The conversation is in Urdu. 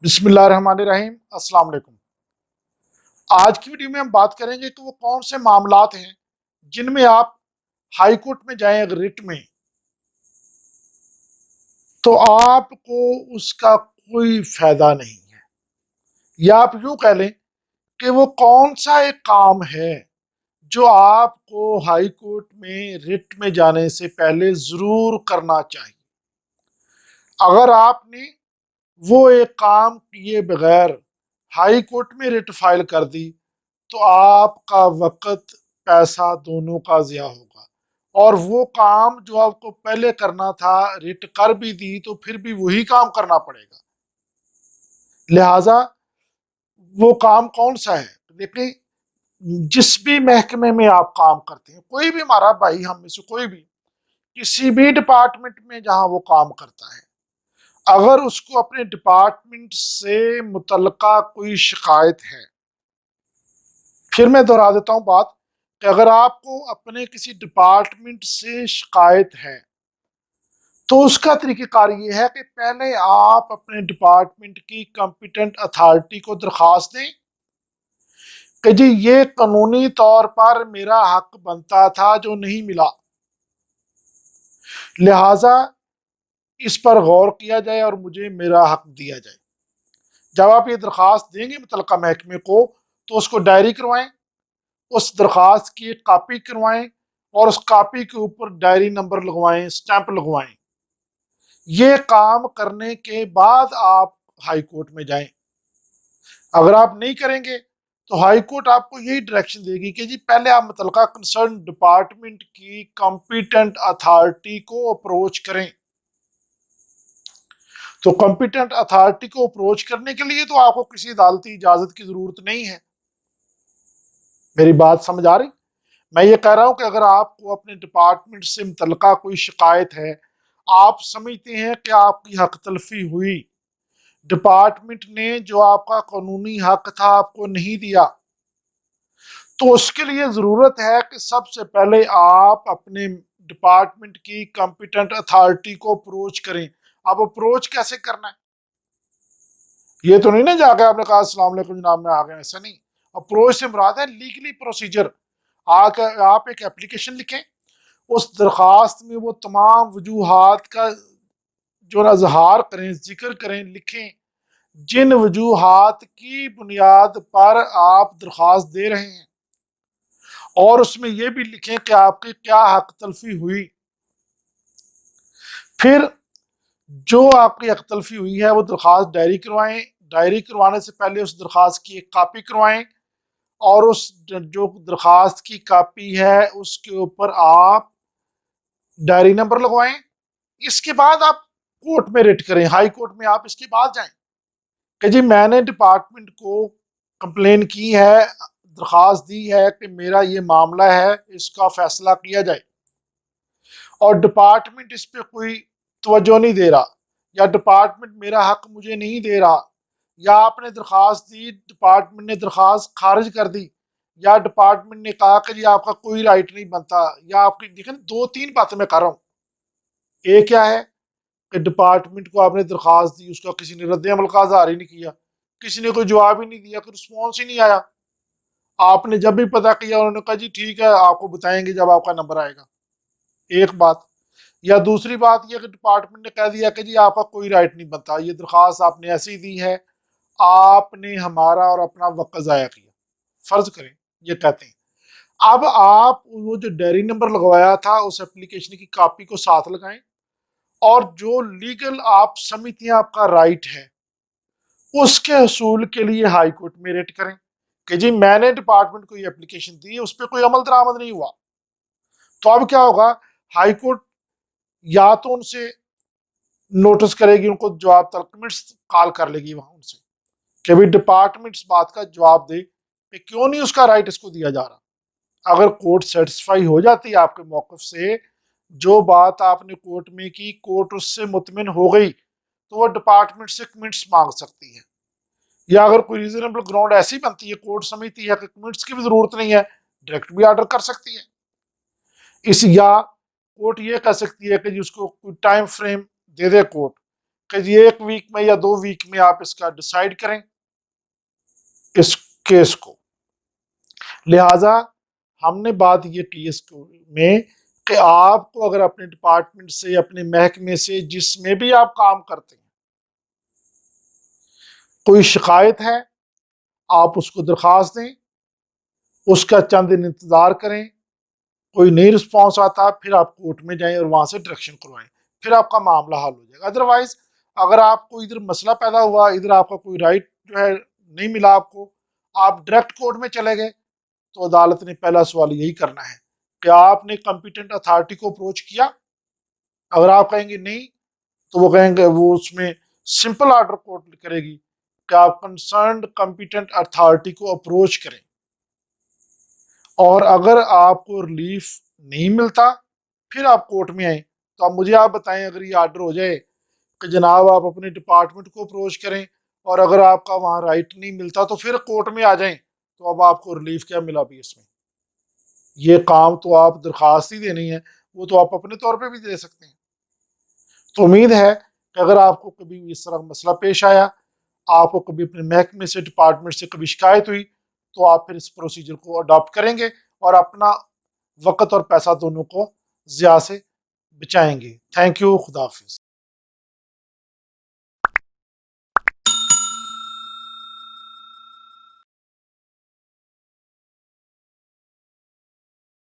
بسم اللہ الرحمن الرحیم۔ السلام علیکم۔ آج کی ویڈیو میں ہم بات کریں گے کہ وہ کون سے معاملات ہیں جن میں آپ ہائی کورٹ میں جائیں اگر ریٹ میں تو آپ کو اس کا کوئی فائدہ نہیں ہے، یا آپ یوں کہہ لیں کہ وہ کون سا ایک کام ہے جو آپ کو ہائی کورٹ میں ریٹ میں جانے سے پہلے ضرور کرنا چاہیے۔ اگر آپ نے وہ ایک کام کیے بغیر ہائی کورٹ میں ریٹ فائل کر دی تو آپ کا وقت پیسہ دونوں کا ضیاع ہوگا، اور وہ کام جو آپ کو پہلے کرنا تھا ریٹ کر بھی دی تو پھر بھی وہی کام کرنا پڑے گا۔ لہٰذا وہ کام کون سا ہے؟ دیکھیں، جس بھی محکمے میں آپ کام کرتے ہیں، کوئی بھی ہمارا بھائی، ہم میں سے کوئی بھی کسی بھی ڈپارٹمنٹ میں جہاں وہ کام کرتا ہے، اگر اس کو اپنے ڈپارٹمنٹ سے متعلقہ کوئی شکایت ہے، پھر میں دہرا دیتا ہوں بات، کہ اگر آپ کو اپنے کسی ڈپارٹمنٹ سے شکایت ہے تو اس کا طریقہ کار یہ ہے کہ پہلے آپ اپنے ڈپارٹمنٹ کی کمپیٹنٹ اتھارٹی کو درخواست دیں کہ جی یہ قانونی طور پر میرا حق بنتا تھا جو نہیں ملا، لہٰذا اس پر غور کیا جائے اور مجھے میرا حق دیا جائے۔ جب آپ یہ درخواست دیں گے متعلقہ محکمے کو تو اس کو ڈائری کروائیں، اس درخواست کی ایک کاپی کروائیں اور اس کاپی کے اوپر ڈائری نمبر لگوائیں، سٹیمپ لگوائیں۔ یہ کام کرنے کے بعد آپ ہائی کورٹ میں جائیں۔ اگر آپ نہیں کریں گے تو ہائی کورٹ آپ کو یہی ڈائریکشن دے گی کہ جی پہلے آپ متعلقہ کنسرن ڈپارٹمنٹ کی کمپیٹنٹ اتھارٹی کو اپروچ کریں۔ تو کمپیٹنٹ اتھارٹی کو اپروچ کرنے کے لیے تو آپ کو کسی عدالتی اجازت کی ضرورت نہیں ہے۔ میری بات سمجھ آ رہی؟ میں یہ کہہ رہا ہوں کہ اگر آپ کو اپنے ڈپارٹمنٹ سے متعلقہ کوئی شکایت ہے، آپ سمجھتے ہیں کہ آپ کی حق تلفی ہوئی، ڈپارٹمنٹ نے جو آپ کا قانونی حق تھا آپ کو نہیں دیا، تو اس کے لیے ضرورت ہے کہ سب سے پہلے آپ اپنے ڈپارٹمنٹ کی کمپیٹنٹ اتھارٹی کو اپروچ کریں۔ اب اپروچ کیسے کرنا ہے؟ یہ تو نہیں نا جا کے آپ نے کہا السلام علیکم جناب میں آ گیا، ایسا نہیں۔ اپروچ سے مراد ہے لیگلی پروسیجر۔ آپ ایک اپلیکیشن لکھیں، اس درخواست میں وہ تمام وجوہات کا جو اظہار کریں، ذکر کریں، لکھیں جن وجوہات کی بنیاد پر آپ درخواست دے رہے ہیں، اور اس میں یہ بھی لکھیں کہ آپ کی کیا حق تلفی ہوئی۔ پھر جو آپ کی حق تلفی ہوئی ہے وہ درخواست ڈائری کروائیں، ڈائری کروانے سے پہلے اس درخواست کی ایک کاپی کروائیں، اور اس جو درخواست کی کاپی ہے اس کے اوپر آپ ڈائری نمبر لگوائیں۔ اس کے بعد آپ کورٹ میں ریٹ کریں، ہائی کورٹ میں آپ اس کے بعد جائیں کہ جی میں نے ڈپارٹمنٹ کو کمپلین کی ہے، درخواست دی ہے کہ میرا یہ معاملہ ہے، اس کا فیصلہ کیا جائے، اور ڈپارٹمنٹ اس پہ کوئی توجہ نہیں دے رہا، یا ڈپارٹمنٹ میرا حق مجھے نہیں دے رہا، یا آپ نے درخواست دی ڈپارٹمنٹ نے درخواست خارج کر دی، یا ڈپارٹمنٹ نے کہا کہ جی آپ کا کوئی رائٹ نہیں بنتا، یا آپ کی دیکھیں دو تین باتیں میں کر رہا ہوں۔ ایک کیا ہے کہ ڈپارٹمنٹ کو آپ نے درخواست دی، اس کا کسی نے رد عمل کا اظہار ہی نہیں کیا، کسی نے کوئی جواب ہی نہیں دیا، کوئی رسپانس ہی نہیں آیا۔ آپ نے جب بھی پتہ کیا انہوں نے کہا جی ٹھیک ہے آپ کو بتائیں گے جب آپ کا نمبر آئے گا، ایک بات۔ یا دوسری بات یہ کہ ڈپارٹمنٹ نے کہہ دیا کہ جی آپ کا کوئی رائٹ نہیں بنتا، یہ درخواست آپ نے ایسی دی ہے، آپ نے ہمارا اور اپنا وقت ضائع کیا، فرض کریں یہ کہتے ہیں۔ اب آپ وہ جو ڈائری نمبر لگوایا تھا اس اپلیکیشن کی کاپی کو ساتھ لگائیں، اور جو لیگل آپ سمجھتے ہیں آپ کا رائٹ ہے اس کے حصول کے لیے ہائی کورٹ میں ریٹ کریں کہ جی میں نے ڈپارٹمنٹ کو یہ اپلیکیشن دی، اس پہ کوئی عمل درآمد نہیں ہوا۔ تو اب کیا ہوگا، ہائی کورٹ یا تو ان سے نوٹس کرے گی، ان کو جواب طلب منٹس کال کر لے گی وہاں ان سے کہ بھی ڈپارٹمنٹ اس بات کا جواب دے کہ کیوں نہیں اس کا رائٹ اس کو دیا جا رہا۔ اگر کورٹ سیٹسفائی ہو جاتی ہے آپ کے موقف سے، جو بات آپ نے کورٹ میں کی کورٹ اس سے مطمئن ہو گئی تو وہ ڈپارٹمنٹ سے کمنٹس مانگ سکتی ہے، یا اگر کوئی ریزنیبل گراؤنڈ ایسی بنتی ہے کورٹ سمجھتی ہے کہ کمنٹس کی بھی ضرورت نہیں ہے، ڈائریکٹ بھی آرڈر کر سکتی ہے۔ یا کورٹ یہ کہہ سکتی ہے کہ جی اس کو کوئی ٹائم فریم دے دے کورٹ کہ یہ 1 ویک میں یا 2 ویک میں آپ اس کا ڈیسائیڈ کریں اس کیس کو۔ لہٰذا ہم نے بات یہ کی اس میں کہ آپ کو اگر اپنے ڈپارٹمنٹ سے، اپنے محکمے سے، جس میں بھی آپ کام کرتے ہیں، کوئی شکایت ہے، آپ اس کو درخواست دیں، اس کا چند دن انتظار کریں، کوئی نہیں رسپانس آتا، پھر آپ کورٹ میں جائیں اور وہاں سے ڈائریکشن کروائیں، پھر آپ کا معاملہ حل ہو جائے گا۔ ادروائز اگر آپ کو ادھر مسئلہ پیدا ہوا، ادھر آپ کا کوئی رائٹ جو ہے نہیں ملا آپ کو، آپ ڈائریکٹ کورٹ میں چلے گئے، تو عدالت نے پہلا سوال یہی کرنا ہے کہ آپ نے کمپیٹنٹ اتھارٹی کو اپروچ کیا۔ اگر آپ کہیں گے نہیں، تو وہ کہیں گے، وہ اس میں سمپل آرڈر کورٹ کرے گی کہ آپ کنسرنڈ کمپیٹنٹ اتھارٹی کو اپروچ کریں، اور اگر آپ کو ریلیف نہیں ملتا پھر آپ کورٹ میں آئیں۔ تو اب مجھے آپ بتائیں، اگر یہ آرڈر ہو جائے کہ جناب آپ اپنے ڈپارٹمنٹ کو اپروچ کریں، اور اگر آپ کا وہاں رائٹ نہیں ملتا تو پھر کورٹ میں آ جائیں، تو اب آپ کو ریلیف کیا ملا بھی اس میں؟ یہ کام تو آپ درخواست ہی دینی ہے، وہ تو آپ اپنے طور پہ بھی دے سکتے ہیں۔ تو امید ہے کہ اگر آپ کو کبھی اس طرح مسئلہ پیش آیا، آپ کو کبھی اپنے محکمے سے، ڈپارٹمنٹ سے کبھی شکایت ہوئی، تو آپ پھر اس پروسیجر کو اڈاپٹ کریں گے اور اپنا وقت اور پیسہ دونوں کو ضیاع سے بچائیں گے۔ تھینک یو، خدا حافظ۔